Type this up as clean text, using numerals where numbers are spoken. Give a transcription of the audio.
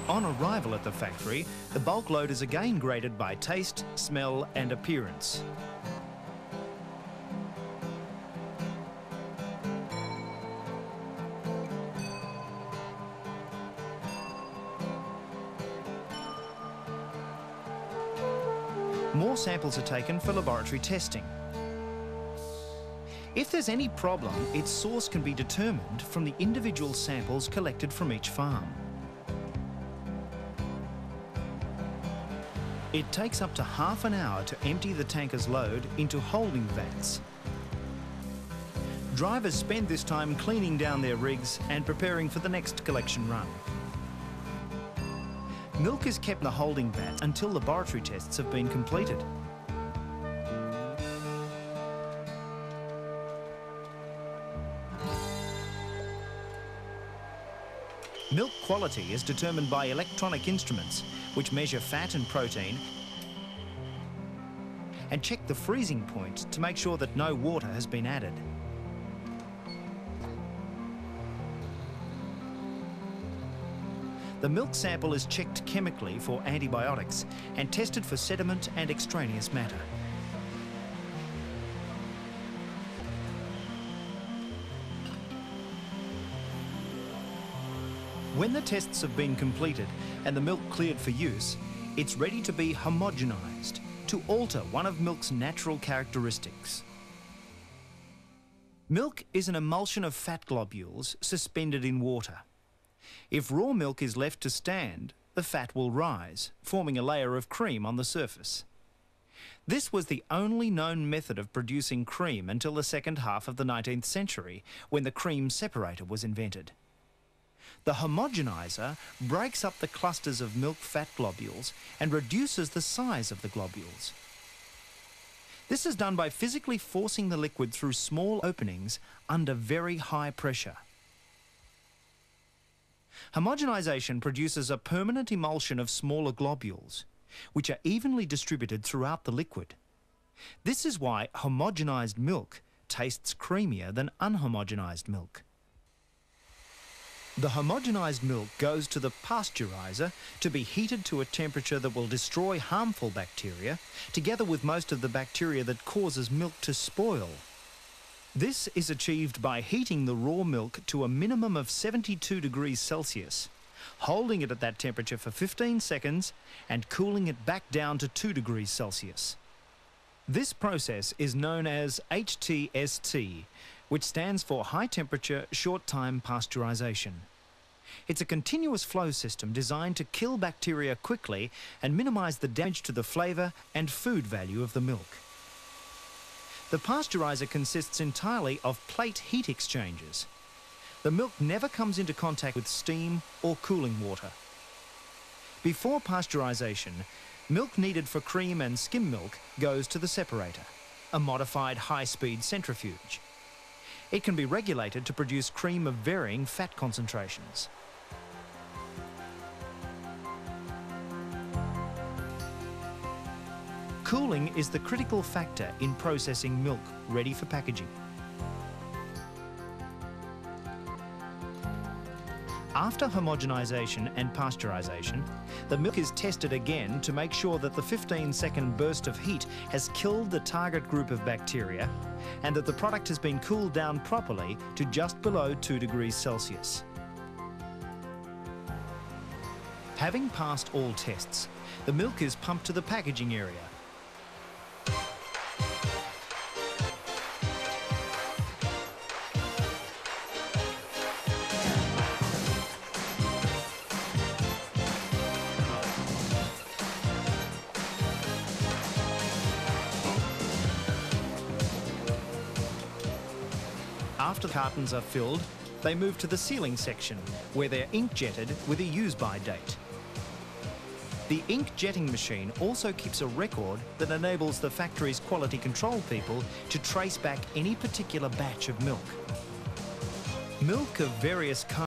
On arrival at the factory, the bulk load is again graded by taste, smell and appearance. More samples are taken for laboratory testing. If there's any problem, its source can be determined from the individual samples collected from each farm. It takes up to half an hour to empty the tanker's load into holding vats. Drivers spend this time cleaning down their rigs and preparing for the next collection run. Milk is kept in the holding vat until laboratory tests have been completed. Milk quality is determined by electronic instruments which measure fat and protein and check the freezing point to make sure that no water has been added. The milk sample is checked chemically for antibiotics and tested for sediment and extraneous matter. When the tests have been completed and the milk cleared for use, it's ready to be homogenised to alter one of milk's natural characteristics. Milk is an emulsion of fat globules suspended in water. If raw milk is left to stand, the fat will rise, forming a layer of cream on the surface. This was the only known method of producing cream until the second half of the 19th century, when the cream separator was invented. The homogenizer breaks up the clusters of milk fat globules and reduces the size of the globules. This is done by physically forcing the liquid through small openings under very high pressure. Homogenization produces a permanent emulsion of smaller globules, which are evenly distributed throughout the liquid. This is why homogenized milk tastes creamier than unhomogenized milk. The homogenized milk goes to the pasteurizer to be heated to a temperature that will destroy harmful bacteria, together with most of the bacteria that causes milk to spoil. This is achieved by heating the raw milk to a minimum of 72 degrees Celsius, holding it at that temperature for 15 seconds and cooling it back down to 2 degrees Celsius. This process is known as HTST, which stands for High Temperature Short Time Pasteurization. It's a continuous flow system designed to kill bacteria quickly and minimize the damage to the flavor and food value of the milk. The pasteurizer consists entirely of plate heat exchangers. The milk never comes into contact with steam or cooling water. Before pasteurization, milk needed for cream and skim milk goes to the separator, a modified high-speed centrifuge. It can be regulated to produce cream of varying fat concentrations. Cooling is the critical factor in processing milk ready for packaging. After homogenization and pasteurization, the milk is tested again to make sure that the 15-second burst of heat has killed the target group of bacteria and that the product has been cooled down properly to just below 2 degrees Celsius. Having passed all tests, the milk is pumped to the packaging area. After the cartons are filled, they move to the sealing section, where they're ink jetted with a use-by date. The ink jetting machine also keeps a record that enables the factory's quality control people to trace back any particular batch of milk. Milk of various kinds